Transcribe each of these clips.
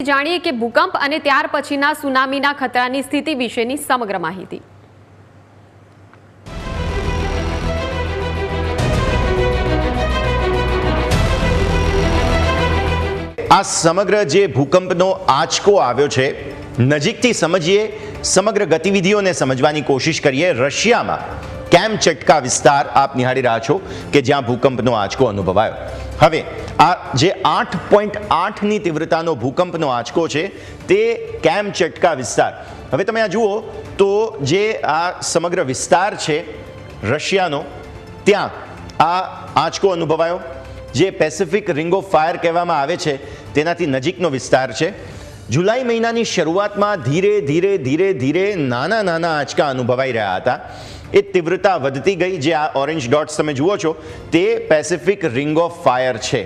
જાણીએ કે ભૂકંપ અને ત્યાર પછીના સુનામીના ખતરાની સ્થિતિ વિશેની સમગ્ર માહિતી। આ સમગ્ર જે ભૂકંપનો આંચકો આવ્યો છે, નજીકથી સમજીએ, સમગ્ર ગતિવિધિઓને સમજવાની કોશિશ કરીએ। રશિયામાં કેમચટકા વિસ્તાર આપ નિહાળી રહ્યા છો કે જ્યાં ભૂકંપનો આંચકો અનુભવાયો। હવે આ જે 8.8ની તીવ્રતાનો ભૂકંપનો આંચકો છે તે કેમચટકા વિસ્તાર, હવે તમે આ જુઓ તો જે આ સમગ્ર વિસ્તાર છે રશિયાનો, ત્યાં આ આંચકો અનુભવાયો। જે પેસિફિક રિંગ ઓફ ફાયર કહેવામાં આવે છે તેનાથી નજીકનો વિસ્તાર છે। જુલાઈ મહિનાની શરૂઆતમાં ધીરે ધીરે ધીરે ધીરે નાના નાના આંચકા અનુભવાઈ રહ્યા હતા। એ તીવ્રતા વધતી ગઈ। જે આ ઓરેન્જ ડોટ્સ તમે જુઓ છો તે પેસિફિક રિંગ ઓફ ફાયર છે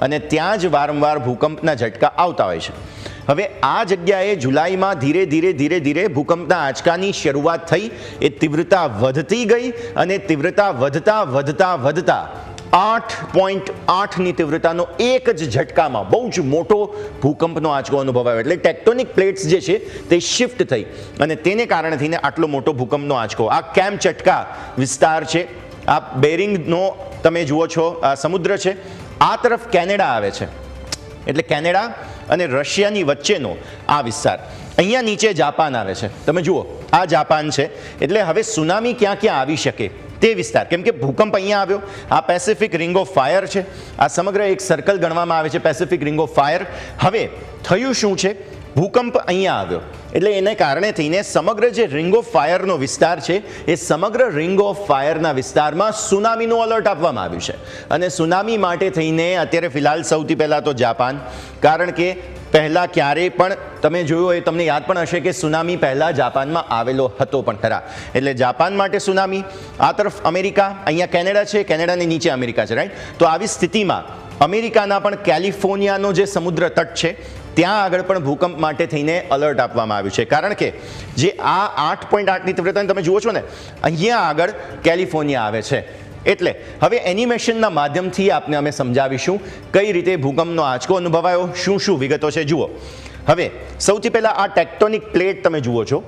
અને ત્યાં જ વારંવાર ભૂકંપના ઝટકા આવતા હોય છે। હવે આ જગ્યાએ જુલાઈમાં ધીરે ધીરે ધીરે ધીરે ભૂકંપના આંચકાની શરૂઆત થઈ। એ તીવ્રતા વધતી ગઈ અને તીવ્રતા વધતા વધતા વધતા 8.8ની તીવ્રતાનો એક જ ઝટકામાં બહુ જ મોટો ભૂકંપનો આંચકો અનુભવાયો। એટલે ટેક્ટોનિક પ્લેટ્સ જે છે તે શિફ્ટ થઈ અને તેને કારણે થઈને આટલો મોટો ભૂકંપનો આંચકો। આ કેમચટકા વિસ્તાર છે। આ બેરિંગનો તમે જુઓ છો આ સમુદ્ર છે, આ તરફ કેનેડા આવે છે, એટલે કેનેડા અને રશિયાની વચ્ચેનો આ વિસ્તાર। અહીંયા નીચે જાપાન આવે છે, તમે જુઓ આ જાપાન છે। એટલે હવે સુનામી ક્યાં ક્યાં આવી શકે તે વિસ્તાર, કેમ કે ભૂકંપ અહીંયા આવ્યો, આ પેસિફિક રિંગ ઓફ ફાયર છે, આ સમગ્ર એક સર્કલ ગણવામાં આવે છે પેસિફિક રિંગ ઓફ ફાયર। હવે થયું શું છે, ભૂકંપ અહીંયા આવ્યો એટલે એને કારણે થઈને સમગ્ર જે રિંગ ઓફ ફાયરનો વિસ્તાર છે એ સમગ્ર રિંગ ઓફ ફાયરના વિસ્તારમાં સુનામીનું એલર્ટ આપવામાં આવ્યું છે। અને સુનામી માટે થઈને અત્યારે ફિલહાલ સૌથી પહેલાં તો જાપાન, કારણ કે પહેલાં ક્યારેય પણ તમે જોયું હોય, તમને યાદ પણ હશે કે સુનામી પહેલાં જાપાનમાં આવેલો હતો પણ ખરા। એટલે જાપાન માટે સુનામી, આ તરફ અમેરિકા, અહીંયા કેનેડા છે, કેનેડાની નીચે અમેરિકા છે, રાઈટ। તો આવી સ્થિતિમાં અમેરિકાના પણ કેલિફોર્નિયાનો જે સમુદ્ર તટ છે ત્યાં આગળ પણ ભૂકંપ માટે થઈને એલર્ટ આપવામાં આવ્યું છે, કારણ કે જે આ 8.8ની તીવ્રતાને તમે જુઓ છો ને, અહીંયા આગળ કેલિફોર્નિયા આવે છે। એટલે હવે એનિમેશનના માધ્યમથી આપને અમે સમજાવીશું કઈ રીતે ભૂકંપનો આંચકો અનુભવાયો, શું શું વિગતો છે જુઓ। હવે સૌથી પહેલાં આ ટેક્ટોનિક પ્લેટ તમે જુઓ છો,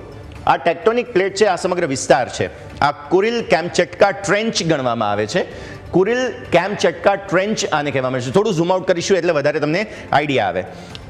આ ટેક્ટોનિક પ્લેટ છે, આ સમગ્ર વિસ્તાર છે, આ કુરિલ કેમચટકા ટ્રેન્ચ ગણવામાં આવે છે। કુરિલ કેમચટકા ટ્રેન્ચ આને કહેવામાં આવે છે। થોડું ઝૂમ આઉટ કરીશું એટલે વધારે તમને આઈડિયા આવે।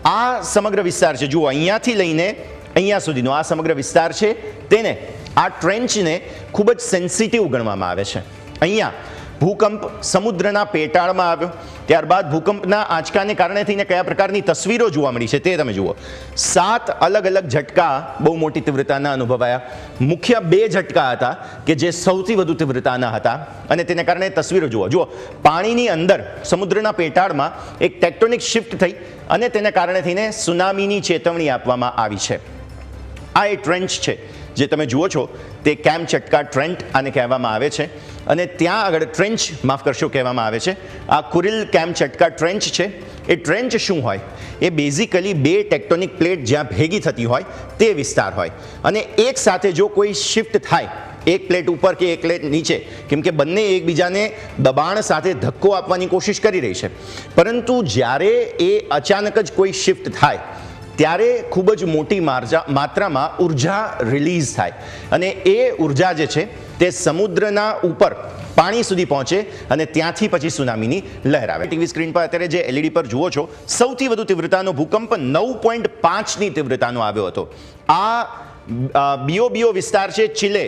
આ સમગ્ર વિસ્તાર છે, જુઓ અહીંયાથી લઈને અહીંયા સુધીનો આ સમગ્ર વિસ્તાર છે, તેને આ ટ્રેન્ચને ખૂબ જ સેન્સિટિવ ગણવામાં આવે છે। અહીંયા ભૂકંપ સમુદ્રના પેટાળમાં આવ્યો, ત્યારબાદ ભૂકંપના આંચકાને કારણે થઈને કયા પ્રકારની તસવીરો જોવા મળી છે તે તમે જુઓ। 7 અલગ અલગ ઝટકા બહુ મોટી તીવ્રતાના અનુભવાયા। મુખ્ય 2 ઝટકા હતા કે જે સૌથી વધુ તીવ્રતાના હતા અને તેને કારણે તસવીરો જુઓ। પાણીની અંદર સમુદ્રના પેટાળમાં એક ટેક્ટોનિક શિફ્ટ થઈ અને તેને કારણે થઈને સુનામીની ચેતવણી આપવામાં આવી છે। આ એ ટ્રેન્ચ છે જે તમે જુઓ છો તે કેમચટકા ટ્રેન્ટ આને કહેવામાં આવે છે અને ત્યાં આગળ ટ્રેન્ચ, માફ કરશો, કહેવામાં આવે છે। આ કુરિલ કેમચટકા ટ્રેન્ચ છે। એ ટ્રેન્ચ શું હોય, એ બેઝિકલી 2 ટેક્ટોનિક પ્લેટ જ્યાં ભેગી થતી હોય તે વિસ્તાર હોય અને એક સાથે જો કોઈ શિફ્ટ થાય, એક પ્લેટ ઉપર કે એક પ્લેટ નીચે, કેમ કે બંને એકબીજાને દબાણ સાથે ધક્કો આપવાની કોશિશ કરી રહી છે, પરંતુ જ્યારે એ અચાનક જ કોઈ શિફ્ટ થાય ત્યારે ખૂબ જ મોટી માત્રામાં ઉર્જા રિલીઝ થાય અને એ ઉર્જા જે છે તે સમુદ્રના ઉપર પાણી સુધી પહોંચે અને ત્યાંથી પછી સુનામીની લહેર આવે। ટીવી સ્ક્રીન પર અત્યારે જે એલઈડી પર જુઓ છો, સૌથી વધુ તીવ્રતાનો ભૂકંપ 9.5ની તીવ્રતાનો આવ્યો હતો। આ બીઓ વિસ્તાર છે, ચિલે,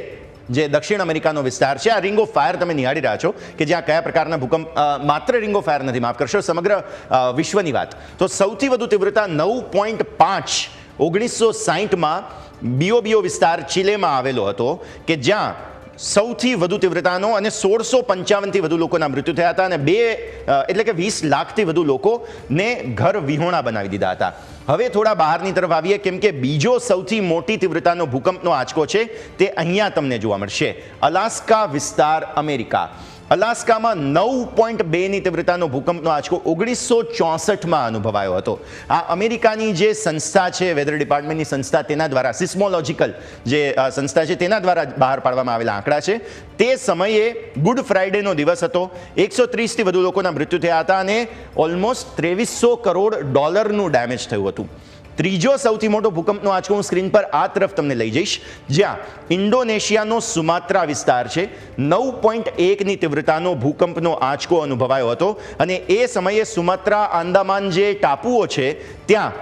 જે દક્ષિણ અમેરિકાનો વિસ્તાર છે। આ રિંગ ઓફ ફાયર તમે નિહાળી રહ્યા છો કે જ્યાં કયા પ્રકારના ભૂકંપ, માત્ર રિંગ ઓફ ફાયર નથી, માફ કરશો, સમગ્ર વિશ્વની વાત, તો સૌથી વધુ તીવ્રતા 9.5 1960માં બીઓ વિસ્તાર ચિલેમાં આવેલો હતો કે જ્યાં સૌથી વધુ તીવ્રતાનો અને 1655થી વધુ લોકોના મૃત્યુ થયા હતા અને 20 લાખથી વધુ લોકોને ઘર વિહોણા બનાવી દીધા હતા। હવે થોડા બહારની તરફ આવીએ, કેમ કે બીજો સૌથી મોટી તીવ્રતાનો ભૂકંપનો આંચકો છે તે અહીંયા તમને જોવા મળશે। અલાસ્કા વિસ્તાર, અમેરિકા। અલાસ્કામાં 9.2ની તીવ્રતાનો ભૂકંપનો આંચકો 1964માં અનુભવાયો હતો। આ અમેરિકાની જે સંસ્થા છે, વેધર ડિપાર્ટમેન્ટની સંસ્થા, તેના દ્વારા, સિસ્મોલોજિકલ જે સંસ્થા છે તેના દ્વારા બહાર પાડવામાં આવેલા આંકડા છે। તે સમયે ગુડ ફ્રાઇડેનો દિવસ હતો, 130થી વધુ લોકોના મૃત્યુ થયા હતા અને ઓલમોસ્ટ $2300 કરોડ ડેમેજ થયું હતું। ત્રીજો સૌથી મોટો ભૂકંપનો આંચકો હું સ્ક્રીન પર આ તરફ તમને લઈ જઈશ, જ્યાં ઇન્ડોનેશિયાનો સુમાત્રા વિસ્તાર છે, 9.1ની તીવ્રતાનો ભૂકંપનો આંચકો અનુભવાયો હતો. અને એ સમયે સુમાત્રા આંદામાન જે ટાપુઓ છે ત્યાં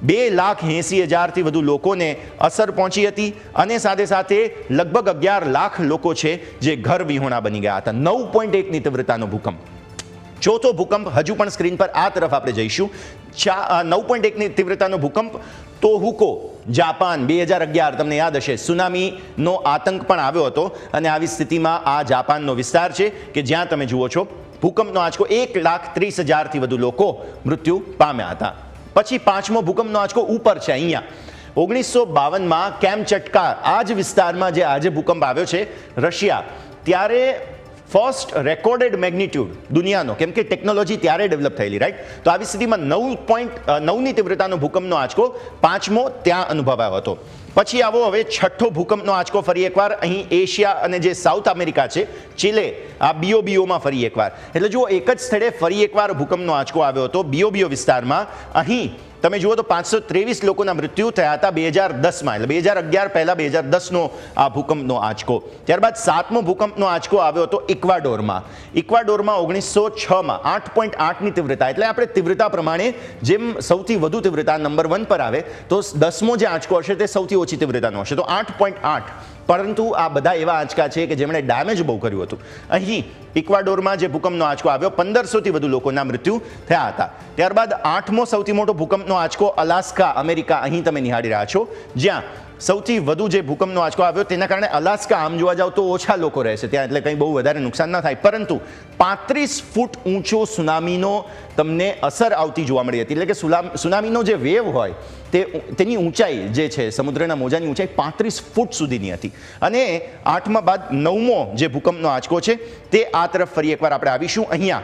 2,80,000થી વધુ લોકોને અસર પહોંચી હતી અને સાથે સાથે લગભગ 11 લાખ લોકો છે જે ઘર વિહોણા બની ગયા હતા. 9.1ની તીવ્રતાનો ભૂકંપ. ચોથો ભૂકંપ હજુ પણ સ્ક્રીન પર આ તરફ આપણે જઈશું. 9.1ની તીવ્રતાનો ભૂકંપ તોહુકો, જાપાન. 2011 તમને યાદ હશે, સુનામીનો આતંક પણ આવ્યો હતો અને આવી સ્થિતિમાં આ જાપાનનો વિસ્તાર છે કે જ્યાં તમે જુઓ છો ભૂકંપનો આંચકો 1,30,000થી વધુ લોકો મૃત્યુ પામ્યા હતા. પછી પાંચમો ભૂકંપનો આંચકો ઉપર છે અહીંયા 1952માં કેમચટકા, આ જ વિસ્તારમાં જે આજે ભૂકંપ આવ્યો છે રશિયા, ત્યારે ફર્સ્ટ રેકોર્ડેડ મેગ્નિટ્યુડ દુનિયાનો, કેમ કે ટેકનોલોજી ત્યારે ડેવલપ થયેલી, રાઈટ? તો આવી સ્થિતિમાં 9.9ની તીવ્રતાનો ભૂકંપનો આંચકો પાંચમો ત્યાં અનુભવાયો હતો. પછી આવો હવે છઠ્ઠો ભૂકંપનો આંચકો ફરી એકવાર અહીં એશિયા અને જે સાઉથ અમેરિકા છે, ચિલે, આ બીઓબીઓમાં ફરી એકવાર. એટલે જુઓ, એક જ સ્થળે ફરી એકવાર ભૂકંપનો આંચકો આવ્યો હતો બીઓબીઓ વિસ્તારમાં. અહીં તમે જુઓ તો 523 લોકોના મૃત્યુ થયા હતા 2010માં, એટલે 2011 પહેલા 2010નો આ ભૂકંપનો આંચકો. ત્યારબાદ સાતમો ભૂકંપનો આંચકો આવ્યો હતો ઇક્વાડોરમાં. ઇક્વાડોરમાં 1906માં 8.8ની તીવ્રતા, એટલે આપણે તીવ્રતા પ્રમાણે જેમ સૌથી વધુ તીવ્રતા નંબર 1 પર આવે તો 10મો જે આંચકો હશે તે સૌથી ઓછી તીવ્રતાનો હશે, તો 8.8. પરંતુ આ બધા એવા આંચકા છે કે જેમણે ડેમેજ બહુ કર્યું હતું. અહીં ઇક્વાડોરમાં જે ભૂકંપનો આંચકો આવ્યો 1500થી વધુ લોકોના મૃત્યુ થયા હતા. ત્યારબાદ આઠમો સૌથી મોટો ભૂકંપનો આંચકો અલાસ્કા, અમેરિકા, અહીં તમે નિહાળી રહ્યા છો, જ્યાં સૌથી વધુ જે ભૂકંપનો આંચકો આવ્યો તેના કારણે અલાસ્કા, આમ જોવા જાવ તો ઓછા લોકો રહે છે ત્યાં, એટલે કંઈ બહુ વધારે નુકસાન ના થાય, પરંતુ 35 ફૂટ ઊંચો સુનામીનો તમને અસર આવતી જોવા મળી હતી. એટલે કે સુનામીનો જે વેવ હોય તેની ઊંચાઈ જે છે, સમુદ્રના મોજાની ઊંચાઈ 35 ફૂટ સુધીની હતી. અને આઠમા બાદ નવમો જે ભૂકંપનો આંચકો છે તે આ તરફ ફરી એકવાર આપણે આવીશું. અહીંયા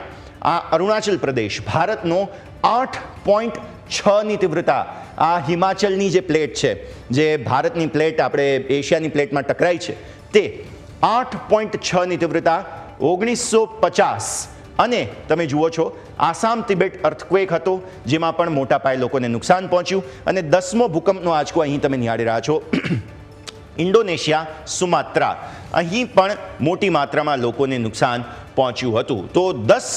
આ અરુણાચલ પ્રદેશ, ભારતનો 8.6ની તીવ્રતા. આ હિમાચલની જે પ્લેટ છે, જે ભારતની પ્લેટ આપણે એશિયાની પ્લેટમાં ટકરાઈ છે, તે 8.6ની તીવ્રતા 1950. અને તમે જુઓ છો આસામ તિબેટ અર્થક્વેક હતો, જેમાં પણ મોટા પાયે લોકોને નુકસાન પહોંચ્યું. અને 10મો ભૂકંપનો આંચકો અહીં તમે નિહાળી રહ્યા છો ઇન્ડોનેશિયા, સુમાત્રા, અહીં પણ મોટી માત્રામાં લોકોને નુકસાન પહોંચ્યું હતું. તો 10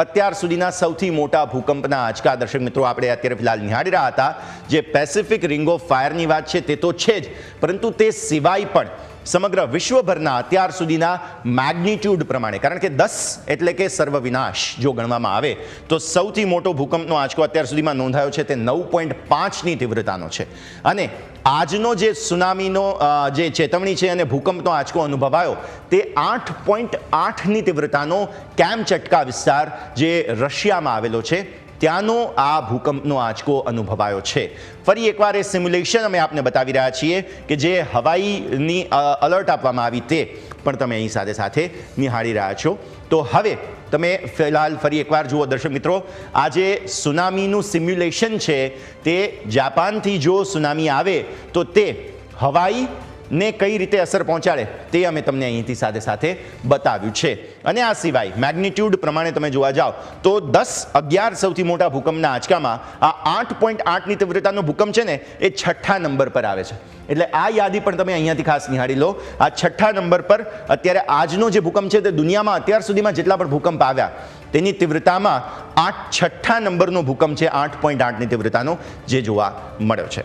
અત્યાર સુધીના સૌથી મોટા ભૂકંપના આંચકા દર્શક મિત્રો આપણે અત્યારે ફિલહાલ નિહાળી રહ્યા હતા. જે પેસિફિક રિંગ ઓફ ફાયરની વાત છે તે તો છે જ, પરંતુ તે સિવાય પણ સમગ્ર વિશ્વભરના અત્યાર સુધીના મેગ્નિટ્યુડ પ્રમાણે, કારણ કે 10 એટલે કે સર્વવિનાશ જો ગણવામાં આવે તો સૌથી મોટો ભૂકંપનો આંચકો અત્યાર સુધીમાં નોંધાયો છે તે 9.5ની તીવ્રતાનો છે. અને આજનો જે સુનામીનો જે ચેતવણી છે અને ભૂકંપનો આંચકો અનુભવાયો તે 8.8ની તીવ્રતાનો કેમચટકા વિસ્તાર જે રશિયામાં આવેલો છે ત્યાંનો આ ભૂકંપનો આંચકો અનુભવાયો છે. ફરી એકવાર એ સિમ્યુલેશન અમે આપને બતાવી રહ્યા છીએ કે જે હવાઈની અલર્ટ આપવામાં આવી તે પણ તમે અહીં સાથે સાથે નિહાળી રહ્યા છો. તો હવે તમે ફિલહાલ ફરી એકવાર જુઓ દર્શક મિત્રો, આ જે સુનામીનું સિમ્યુલેશન છે તે જાપાનથી જો સુનામી આવે તો તે હવાઈ ને કઈ રીતે અસર પહોંચાડે તે અમે તમને અહીંથી સાથે સાથે બતાવ્યું છે. અને આ સિવાય મેગ્નિટ્યુડ પ્રમાણે તમે જોવા જાઓ તો 10-11 સૌથી મોટા ભૂકંપના આંચકામાં આ 8.8ની તીવ્રતાનો ભૂકંપ છે ને એ છઠ્ઠા નંબર પર આવે છે. એટલે આ યાદી પણ તમે અહીંયાથી ખાસ નિહાળી લો. આ છઠ્ઠા નંબર પર અત્યારે આજનો જે ભૂકંપ છે તે દુનિયામાં અત્યાર સુધીમાં જેટલા પણ ભૂકંપ આવ્યા તેની તીવ્રતામાં આ છઠ્ઠા નંબરનો ભૂકંપ છે, 8.8ની તીવ્રતાનો, જે જોવા મળ્યો છે.